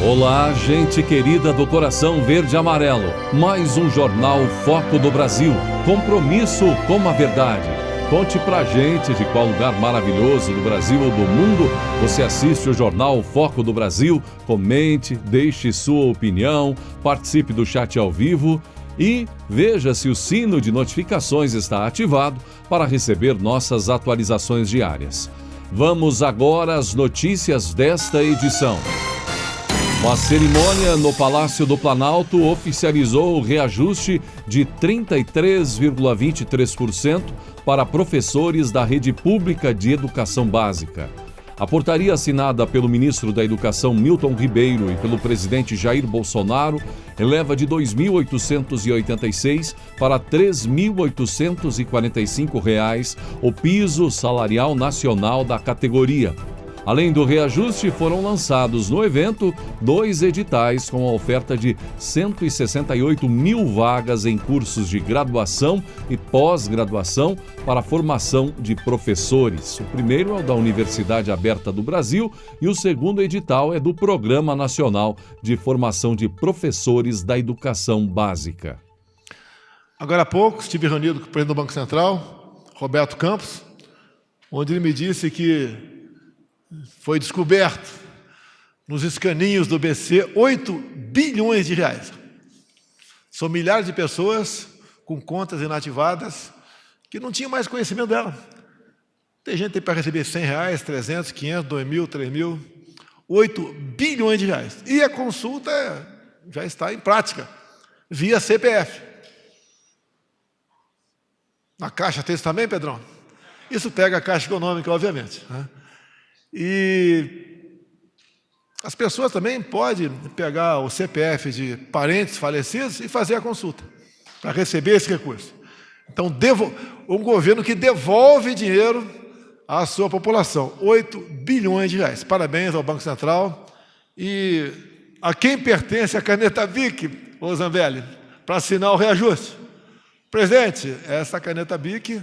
Olá, gente querida do coração verde e amarelo. Mais um Jornal Foco do Brasil. Compromisso com a verdade. Conte pra gente de qual lugar maravilhoso do Brasil ou do mundo você assiste o Jornal Foco do Brasil. Comente, deixe sua opinião, participe do chat ao vivo e veja se o sino de notificações está ativado para receber nossas atualizações diárias. Vamos agora às notícias desta edição. Uma cerimônia no Palácio do Planalto oficializou o reajuste de 33,23% para professores da rede pública de educação básica. A portaria assinada pelo ministro da Educação Milton Ribeiro e pelo presidente Jair Bolsonaro eleva de R$ 2.886 para R$ 3.845 o piso salarial nacional da categoria. Além do reajuste, foram lançados no evento 2 editais com a oferta de 168 mil vagas em cursos de graduação e pós-graduação para a formação de professores. O primeiro é o da Universidade Aberta do Brasil e o segundo edital é do Programa Nacional de Formação de Professores da Educação Básica. Agora há pouco estive reunido com o presidente do Banco Central, Roberto Campos, onde ele me disse que foi descoberto nos escaninhos do BC 8 bilhões de reais. São milhares de pessoas com contas inativadas que não tinham mais conhecimento dela. Tem gente que tem para receber R$100, 300, 500, 2.000, 3.000, 8 bilhões de reais. E a consulta já está em prática, via CPF. Na Caixa tem isso também, Pedrão? Isso pega a Caixa Econômica, obviamente, né? E as pessoas também podem pegar o CPF de parentes falecidos e fazer a consulta para receber esse recurso. Então, um governo que devolve dinheiro à sua população, 8 bilhões de reais. Parabéns ao Banco Central. E a quem pertence a caneta BIC, ô Zambelli, para assinar o reajuste? Presidente, essa caneta BIC,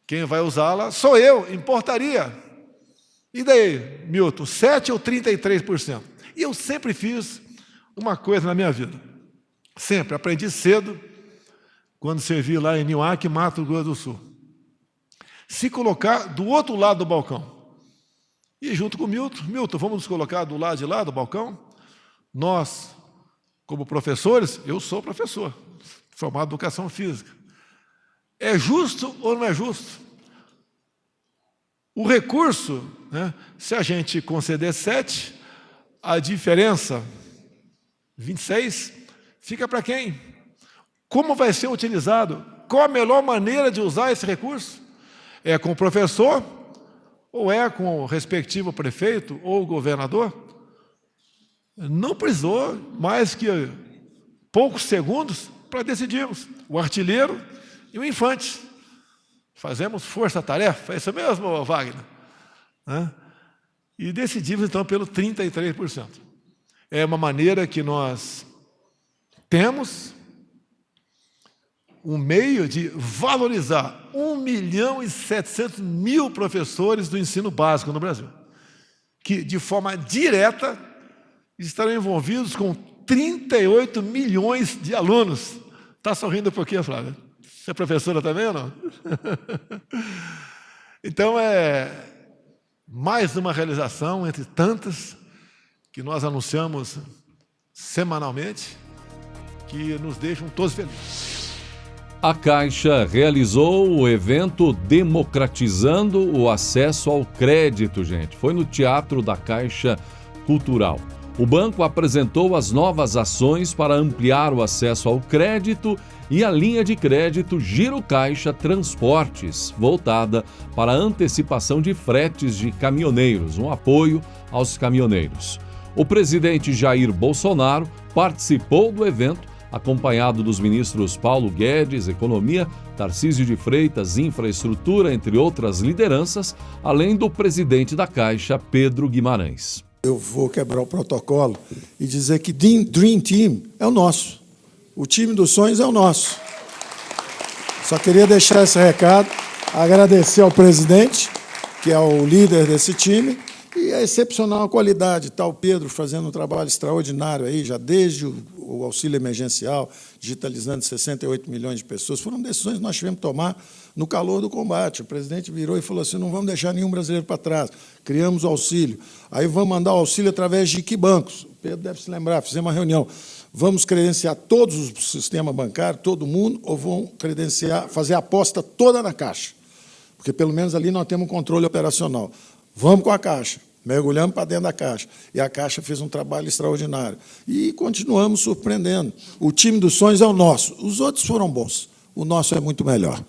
quem vai usá-la sou eu, em portaria. E daí, Milton, 7% ou 33%? E eu sempre fiz uma coisa na minha vida. Sempre, aprendi cedo, quando servi lá em Niuaque, Mato Grosso do Sul. Se colocar do outro lado do balcão. E junto com o Milton, vamos nos colocar do lado de lá do balcão? Nós, como professores, eu sou professor, formado em educação física. É justo ou não é justo? O recurso, né, se a gente conceder 7, a diferença, 26, fica para quem? Como vai ser utilizado? Qual a melhor maneira de usar esse recurso? É com o professor ou é com o respectivo prefeito ou governador? Não precisou mais que poucos segundos para decidirmos. O artilheiro e o infante. Fazemos força-tarefa, é isso mesmo, Wagner? Né? E decidimos, então, pelo 33%. É uma maneira que nós temos um meio de valorizar 1.700.000 professores do ensino básico no Brasil, que, de forma direta, estarão envolvidos com 38 milhões de alunos. Está sorrindo por quê, Flávia? Você é professora também ou não? Então, é mais uma realização entre tantas que nós anunciamos semanalmente, que nos deixam todos felizes. A Caixa realizou o evento democratizando o acesso ao crédito, gente. Foi no Teatro da Caixa Cultural. O banco apresentou as novas ações para ampliar o acesso ao crédito e a linha de crédito Giro Caixa Transportes, voltada para a antecipação de fretes de caminhoneiros, um apoio aos caminhoneiros. O presidente Jair Bolsonaro participou do evento, acompanhado dos ministros Paulo Guedes, Economia, Tarcísio de Freitas, Infraestrutura, entre outras lideranças, além do presidente da Caixa, Pedro Guimarães. Eu vou quebrar o protocolo e dizer que Dream Team é o nosso. O time dos sonhos é o nosso. Só queria deixar esse recado, agradecer ao presidente, que é o líder desse time, E a excepcional qualidade, está o Pedro fazendo um trabalho extraordinário aí, já desde o auxílio emergencial, digitalizando 68 milhões de pessoas. Foram decisões que nós tivemos que tomar no calor do combate. O presidente virou e falou assim, não vamos deixar nenhum brasileiro para trás. Criamos o auxílio. Aí vamos mandar o auxílio através de que bancos? O Pedro deve se lembrar, fizemos uma reunião. Vamos credenciar todos os sistemas bancários, todo mundo, ou vão credenciar, fazer a aposta toda na Caixa? Porque, pelo menos, ali nós temos um controle operacional. Vamos com a Caixa, mergulhamos para dentro da Caixa. E a Caixa fez um trabalho extraordinário. E continuamos surpreendendo. O time dos sonhos é o nosso. Os outros foram bons. O nosso é muito melhor.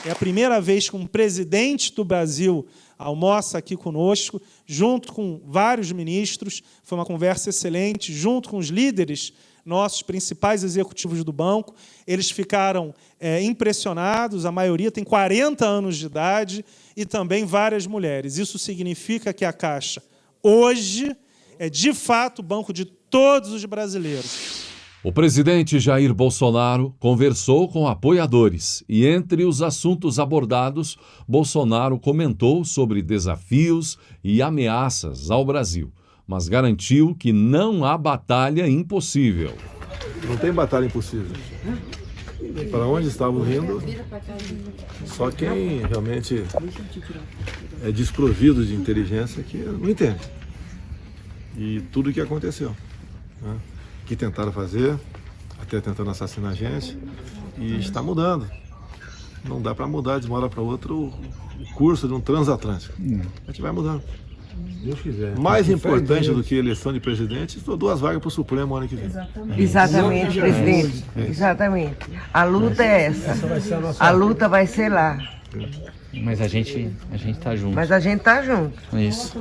É a primeira vez que um presidente do Brasil almoça aqui conosco, junto com vários ministros. Foi uma conversa excelente, junto com os líderes, nossos principais executivos do banco. Eles ficaram impressionados, a maioria tem 40 anos de idade, e também várias mulheres. Isso significa que a Caixa, hoje, é, de fato, o banco de todos os brasileiros. O presidente Jair Bolsonaro conversou com apoiadores e, entre os assuntos abordados, Bolsonaro comentou sobre desafios e ameaças ao Brasil, mas garantiu que não há batalha impossível. Não tem batalha impossível. Para onde estavam indo, só quem realmente é desprovido de inteligência que não entende. E tudo o que aconteceu, né? Que tentaram fazer, até tentando assassinar a gente, e está mudando. Não dá para mudar de uma hora para outra o curso de um transatlântico. A gente vai mudando. Deus quiser. Mais importante do que a eleição de presidente, estou 2 vagas para o Supremo ano que vem. Exatamente, presidente. Exatamente. A luta é essa. A luta vai ser lá. Mas a gente tá junto. Mas a gente está junto. Isso.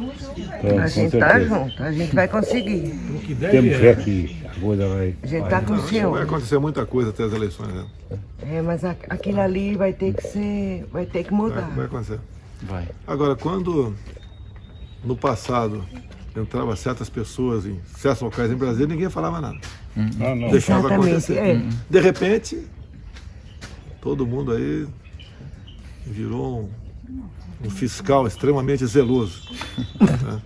A gente está junto. A gente vai conseguir. Temos fé que a coisa vai. A gente está com o Vai senhor. acontecer muita coisa até as eleições, né? Mas aquilo ali vai ter que ser, vai ter que mudar. Vai acontecer. Vai. Agora, quando no passado entrava certas pessoas em certos locais em Brasília, ninguém falava nada. Não. Deixava Exatamente, acontecer. De repente, todo mundo aí virou um fiscal extremamente zeloso. Né?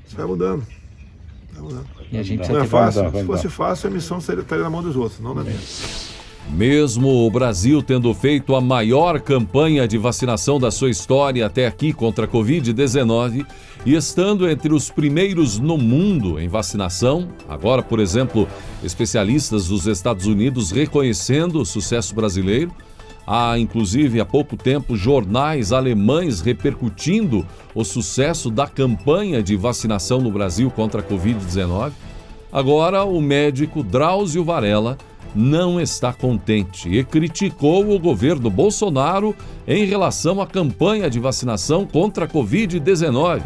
Isso vai mudando. Vai mudando. E a gente Não é fácil? vai Se fosse fácil, a missão estaria na mão dos outros, não na minha. Mesmo o Brasil tendo feito a maior campanha de vacinação da sua história até aqui contra a Covid-19 e estando entre os primeiros no mundo em vacinação, agora, por exemplo, especialistas dos Estados Unidos reconhecendo o sucesso brasileiro, há, inclusive, há pouco tempo, jornais alemães repercutindo o sucesso da campanha de vacinação no Brasil contra a Covid-19. Agora, o médico Drauzio Varella não está contente e criticou o governo Bolsonaro em relação à campanha de vacinação contra a Covid-19.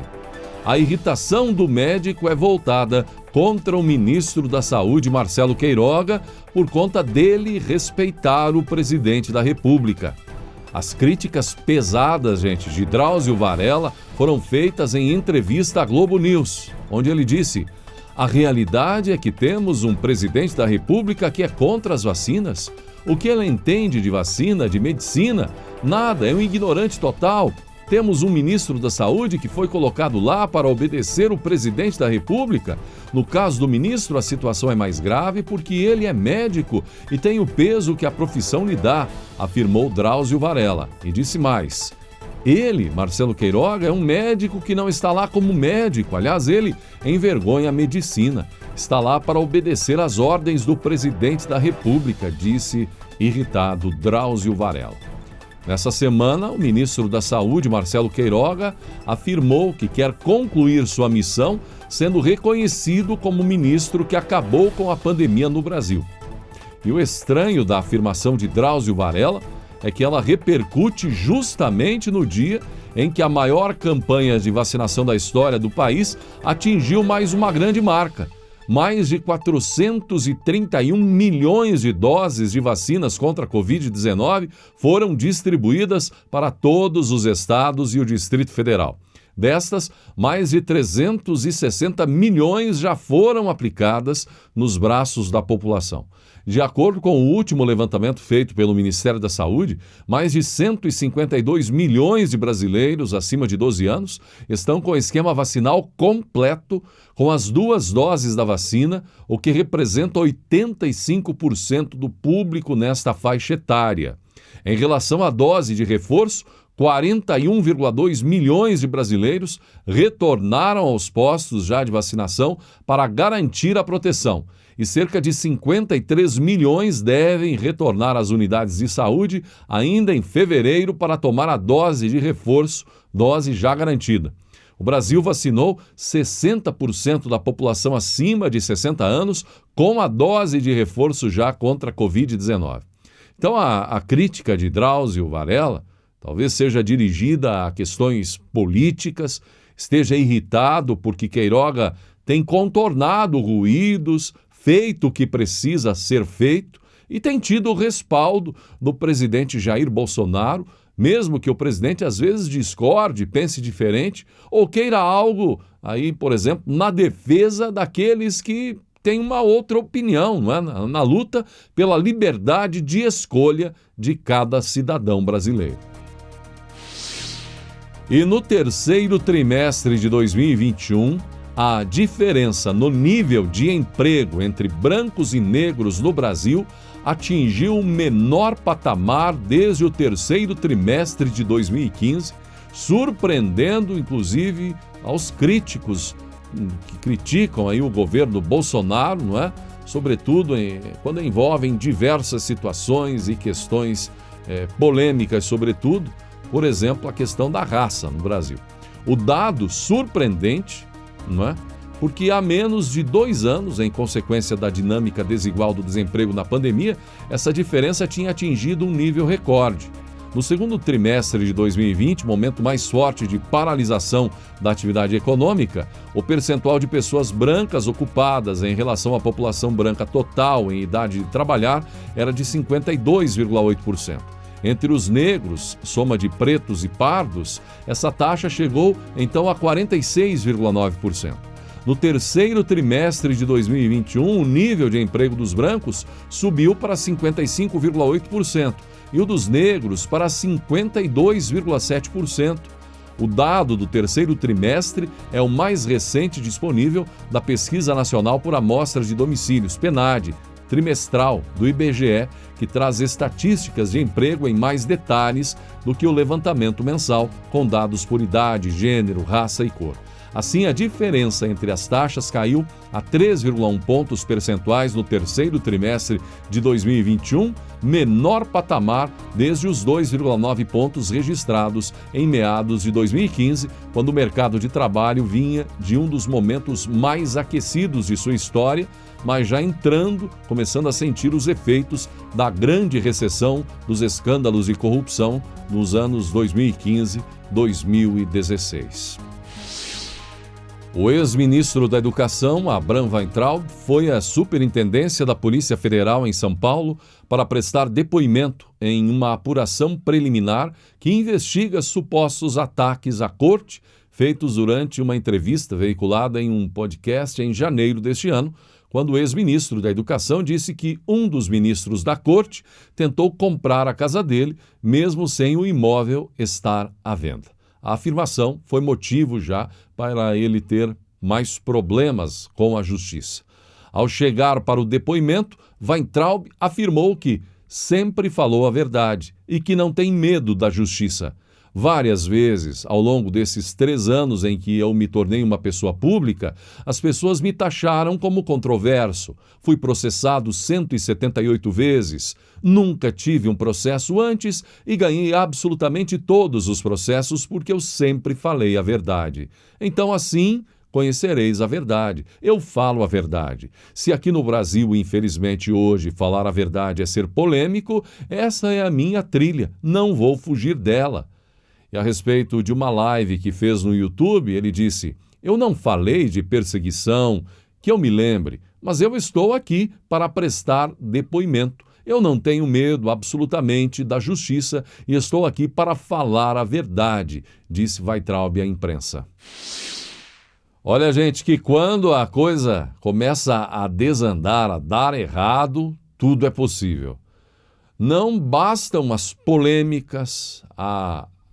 A irritação do médico é voltada contra o ministro da Saúde, Marcelo Queiroga, por conta dele respeitar o presidente da República. As críticas pesadas, gente, de Drauzio Varella foram feitas em entrevista à Globo News, onde ele disse: a realidade é que temos um presidente da República que é contra as vacinas. O que ele entende de vacina, de medicina? Nada, é um ignorante total. Temos um ministro da Saúde que foi colocado lá para obedecer o presidente da República. No caso do ministro, a situação é mais grave porque ele é médico e tem o peso que a profissão lhe dá, afirmou Drauzio Varella. E disse mais: ele, Marcelo Queiroga, é um médico que não está lá como médico. Aliás, ele envergonha a medicina. Está lá para obedecer às ordens do presidente da República, disse irritado Drauzio Varella. Nessa semana, o ministro da Saúde, Marcelo Queiroga, afirmou que quer concluir sua missão sendo reconhecido como ministro que acabou com a pandemia no Brasil. E o estranho da afirmação de Drauzio Varella é que ela repercute justamente no dia em que a maior campanha de vacinação da história do país atingiu mais uma grande marca. Mais de 431 milhões de doses de vacinas contra a Covid-19 foram distribuídas para todos os estados e o Distrito Federal. Destas, mais de 360 milhões já foram aplicadas nos braços da população. De acordo com o último levantamento feito pelo Ministério da Saúde, mais de 152 milhões de brasileiros acima de 12 anos estão com o esquema vacinal completo, com as 2 doses da vacina, o que representa 85% do público nesta faixa etária. Em relação à dose de reforço, 41,2 milhões de brasileiros retornaram aos postos já de vacinação para garantir a proteção. E cerca de 53 milhões devem retornar às unidades de saúde ainda em fevereiro para tomar a dose de reforço, dose já garantida. O Brasil vacinou 60% da população acima de 60 anos com a dose de reforço já contra a Covid-19. Então a crítica de Drauzio Varela talvez seja dirigida a questões políticas, esteja irritado porque Queiroga tem contornado ruídos, feito o que precisa ser feito e tem tido o respaldo do presidente Jair Bolsonaro, mesmo que o presidente às vezes discorde, pense diferente ou queira algo aí, por exemplo, na defesa daqueles que têm uma outra opinião, não é? Na luta pela liberdade de escolha de cada cidadão brasileiro. E no terceiro trimestre de 2021, a diferença no nível de emprego entre brancos e negros no Brasil atingiu o menor patamar desde o terceiro trimestre de 2015, surpreendendo inclusive aos críticos que criticam aí o governo Bolsonaro, não é? Sobretudo quando envolvem diversas situações e questões polêmicas, sobretudo, por exemplo, a questão da raça no Brasil. O dado surpreendente, não é? Porque há menos de 2 anos, em consequência da dinâmica desigual do desemprego na pandemia, essa diferença tinha atingido um nível recorde. No segundo trimestre de 2020, momento mais forte de paralisação da atividade econômica, o percentual de pessoas brancas ocupadas em relação à população branca total em idade de trabalhar era de 52,8%. Entre os negros, soma de pretos e pardos, essa taxa chegou então a 46,9%. No terceiro trimestre de 2021, o nível de emprego dos brancos subiu para 55,8% e o dos negros para 52,7%. O dado do terceiro trimestre é o mais recente disponível da Pesquisa Nacional por Amostras de Domicílios, PNAD, trimestral do IBGE, que traz estatísticas de emprego em mais detalhes do que o levantamento mensal com dados por idade, gênero, raça e cor. Assim, a diferença entre as taxas caiu a 3,1 pontos percentuais no terceiro trimestre de 2021, menor patamar desde os 2,9 pontos registrados em meados de 2015, quando o mercado de trabalho vinha de um dos momentos mais aquecidos de sua história, mas já começando a sentir os efeitos da grande recessão dos escândalos de corrupção nos anos 2015 e 2016. O ex-ministro da Educação, Abraham Weintraub, foi à Superintendência da Polícia Federal em São Paulo para prestar depoimento em uma apuração preliminar que investiga supostos ataques à corte feitos durante uma entrevista veiculada em um podcast em janeiro deste ano, quando o ex-ministro da Educação disse que um dos ministros da corte tentou comprar a casa dele, mesmo sem o imóvel estar à venda. A afirmação foi motivo já para ele ter mais problemas com a justiça. Ao chegar para o depoimento, Weintraub afirmou que sempre falou a verdade e que não tem medo da justiça. Várias vezes, ao longo desses 3 anos em que eu me tornei uma pessoa pública, as pessoas me taxaram como controverso. Fui processado 178 vezes. Nunca tive um processo antes e ganhei absolutamente todos os processos porque eu sempre falei a verdade. Então, assim, conhecereis a verdade. Eu falo a verdade. Se aqui no Brasil, infelizmente, hoje, falar a verdade é ser polêmico, essa é a minha trilha. Não vou fugir dela. E a respeito de uma live que fez no YouTube, ele disse: eu não falei de perseguição, que eu me lembre, mas eu estou aqui para prestar depoimento. Eu não tenho medo absolutamente da justiça e estou aqui para falar a verdade, disse Weintraub à imprensa. Olha, gente, que quando a coisa começa a desandar, a dar errado, tudo é possível. Não bastam as polêmicas,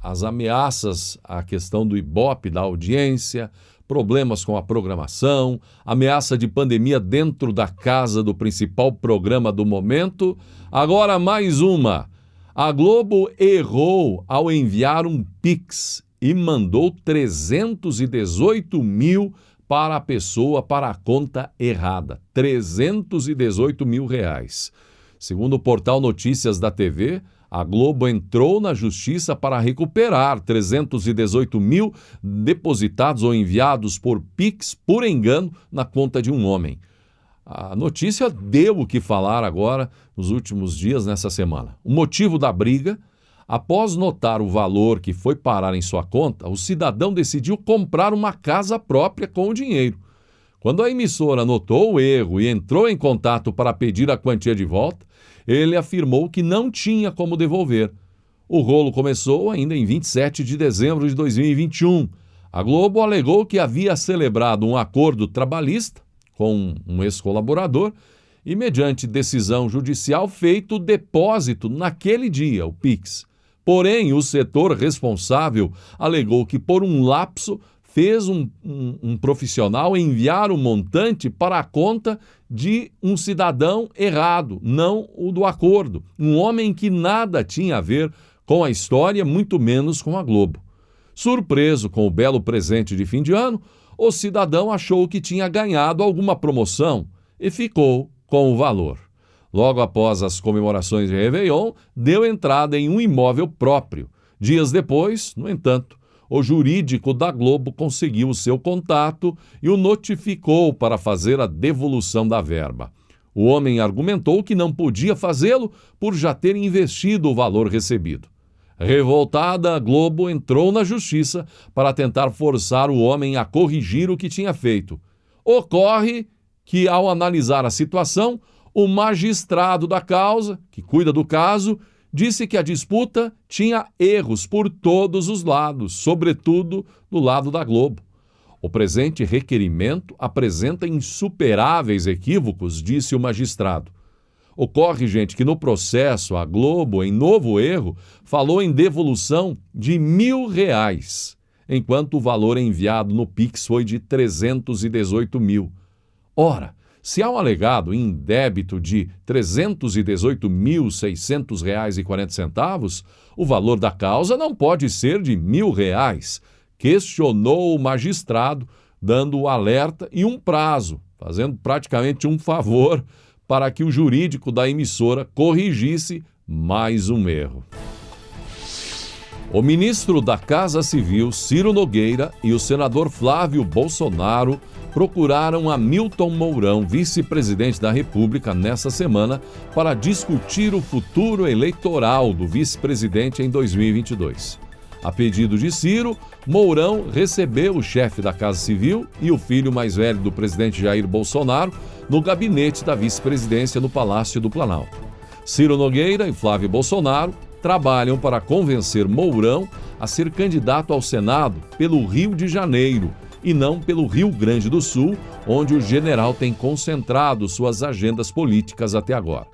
as ameaças à questão do Ibope, da audiência, problemas com a programação, ameaça de pandemia dentro da casa do principal programa do momento. Agora mais uma. A Globo errou ao enviar um Pix e mandou 318 mil para a pessoa, para a conta errada. 318 mil reais. Segundo o portal Notícias da TV, a Globo entrou na justiça para recuperar 318 mil depositados ou enviados por Pix por engano na conta de um homem. A notícia deu o que falar agora nos últimos dias, nessa semana. O motivo da briga: após notar o valor que foi parar em sua conta, o cidadão decidiu comprar uma casa própria com o dinheiro. Quando a emissora notou o erro e entrou em contato para pedir a quantia de volta, ele afirmou que não tinha como devolver. O rolo começou ainda em 27 de dezembro de 2021. A Globo alegou que havia celebrado um acordo trabalhista com um ex-colaborador e, mediante decisão judicial, feito o depósito naquele dia, o Pix. Porém, o setor responsável alegou que, por um lapso, fez um profissional enviar o montante para a conta de um cidadão errado, não o do acordo. Um homem que nada tinha a ver com a história, muito menos com a Globo. Surpreso com o belo presente de fim de ano, o cidadão achou que tinha ganhado alguma promoção e ficou com o valor. Logo após as comemorações de Réveillon, deu entrada em um imóvel próprio. Dias depois, no entanto, o jurídico da Globo conseguiu o seu contato e o notificou para fazer a devolução da verba. O homem argumentou que não podia fazê-lo por já ter investido o valor recebido. Revoltada, a Globo entrou na justiça para tentar forçar o homem a corrigir o que tinha feito. Ocorre que, ao analisar a situação, o magistrado da causa, que cuida do caso, disse que a disputa tinha erros por todos os lados, sobretudo do lado da Globo. O presente requerimento apresenta insuperáveis equívocos, disse o magistrado. Ocorre, gente, que no processo a Globo, em novo erro, falou em devolução de R$1.000, enquanto o valor enviado no Pix foi de 318 mil. Ora, se há um alegado indébito de R$ 318.600,40, o valor da causa não pode ser de R$1.000, questionou o magistrado, dando o alerta e um prazo, fazendo praticamente um favor para que o jurídico da emissora corrigisse mais um erro. O ministro da Casa Civil, Ciro Nogueira, e o senador Flávio Bolsonaro procuraram Hamilton Mourão, vice-presidente da República, nesta semana para discutir o futuro eleitoral do vice-presidente em 2022. A pedido de Ciro, Mourão recebeu o chefe da Casa Civil e o filho mais velho do presidente Jair Bolsonaro no gabinete da vice-presidência no Palácio do Planalto. Ciro Nogueira e Flávio Bolsonaro trabalham para convencer Mourão a ser candidato ao Senado pelo Rio de Janeiro, e não pelo Rio Grande do Sul, onde o general tem concentrado suas agendas políticas até agora.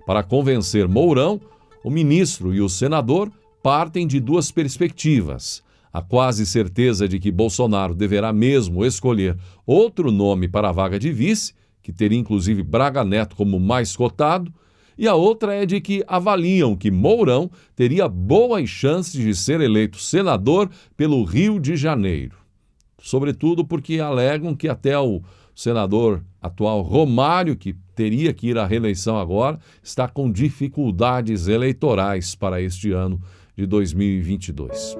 Para convencer Mourão, o ministro e o senador partem de duas perspectivas: a quase certeza de que Bolsonaro deverá mesmo escolher outro nome para a vaga de vice, que teria inclusive Braga Neto como mais cotado, e a outra é de que avaliam que Mourão teria boas chances de ser eleito senador pelo Rio de Janeiro. Sobretudo porque alegam que até o senador atual Romário, que teria que ir à reeleição agora, está com dificuldades eleitorais para este ano de 2022.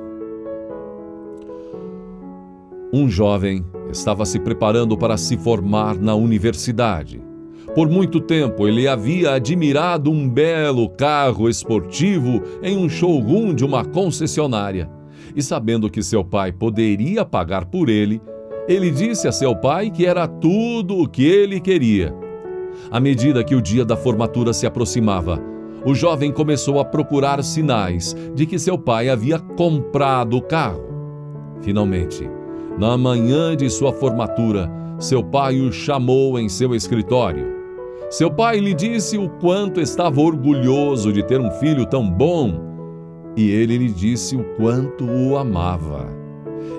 Um jovem estava se preparando para se formar na universidade. Por muito tempo ele havia admirado um belo carro esportivo em um showroom de uma concessionária. E sabendo que seu pai poderia pagar por ele, ele disse a seu pai que era tudo o que ele queria. À medida que o dia da formatura se aproximava, o jovem começou a procurar sinais de que seu pai havia comprado o carro. Finalmente, na manhã de sua formatura, seu pai o chamou em seu escritório. Seu pai lhe disse o quanto estava orgulhoso de ter um filho tão bom, e ele lhe disse o quanto o amava.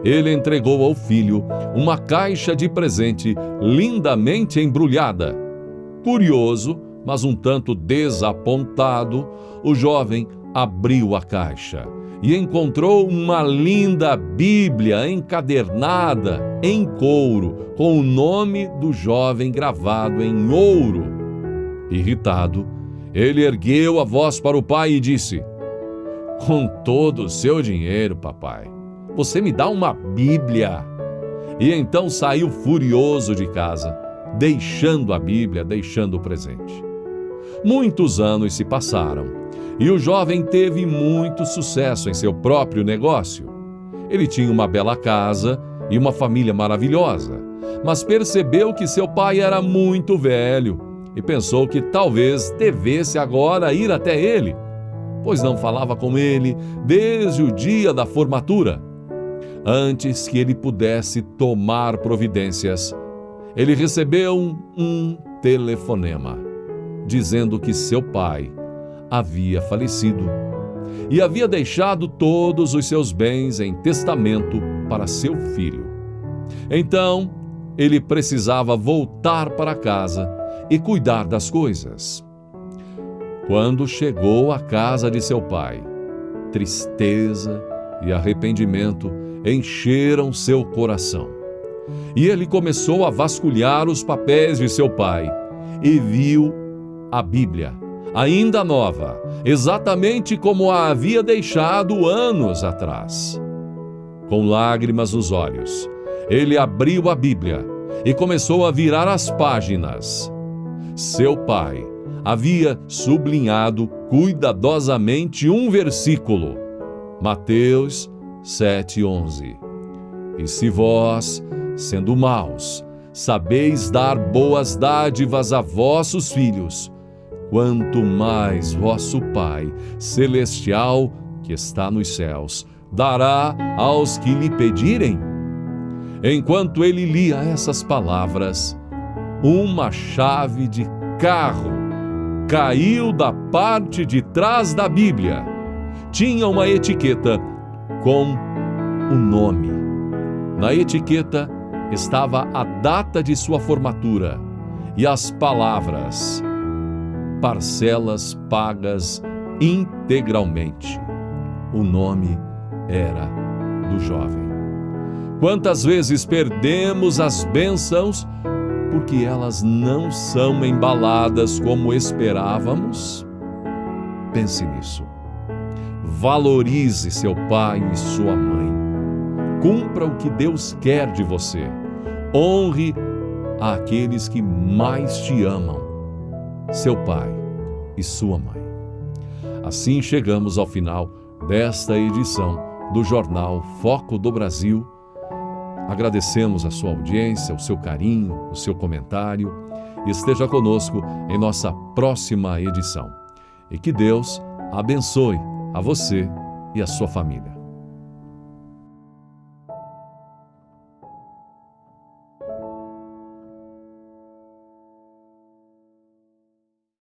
Ele entregou ao filho uma caixa de presente lindamente embrulhada. Curioso, mas um tanto desapontado, o jovem abriu a caixa e encontrou uma linda Bíblia encadernada em couro, com o nome do jovem gravado em ouro. Irritado, ele ergueu a voz para o pai e disse: "Com todo o seu dinheiro, papai, você me dá uma Bíblia?" E então saiu furioso de casa, deixando a Bíblia, deixando o presente. Muitos anos se passaram e o jovem teve muito sucesso em seu próprio negócio. Ele tinha uma bela casa e uma família maravilhosa, mas percebeu que seu pai era muito velho e pensou que talvez devesse agora ir até ele, pois não falava com ele desde o dia da formatura. Antes que ele pudesse tomar providências, ele recebeu um telefonema, dizendo que seu pai havia falecido e havia deixado todos os seus bens em testamento para seu filho. Então, ele precisava voltar para casa e cuidar das coisas. Quando chegou à casa de seu pai, tristeza e arrependimento encheram seu coração. E ele começou a vasculhar os papéis de seu pai e viu a Bíblia, ainda nova, exatamente como a havia deixado anos atrás. Com lágrimas nos olhos, ele abriu a Bíblia e começou a virar as páginas. Seu pai havia sublinhado cuidadosamente um versículo, Mateus 7:11. "E se vós, sendo maus, sabeis dar boas dádivas a vossos filhos, quanto mais vosso Pai celestial, que está nos céus, dará aos que lhe pedirem?" Enquanto ele lia essas palavras, uma chave de carro caiu da parte de trás da Bíblia. Tinha uma etiqueta com o nome. Na etiqueta estava a data de sua formatura e as palavras: "Parcelas pagas integralmente." O nome era do jovem. Quantas vezes perdemos as bênçãos porque elas não são embaladas como esperávamos? Pense nisso. Valorize seu pai e sua mãe. Cumpra o que Deus quer de você. Honre aqueles que mais te amam, seu pai e sua mãe. Assim chegamos ao final desta edição do Jornal Foco do Brasil. Agradecemos a sua audiência, o seu carinho, o seu comentário. Esteja conosco em nossa próxima edição. E que Deus abençoe a você e a sua família.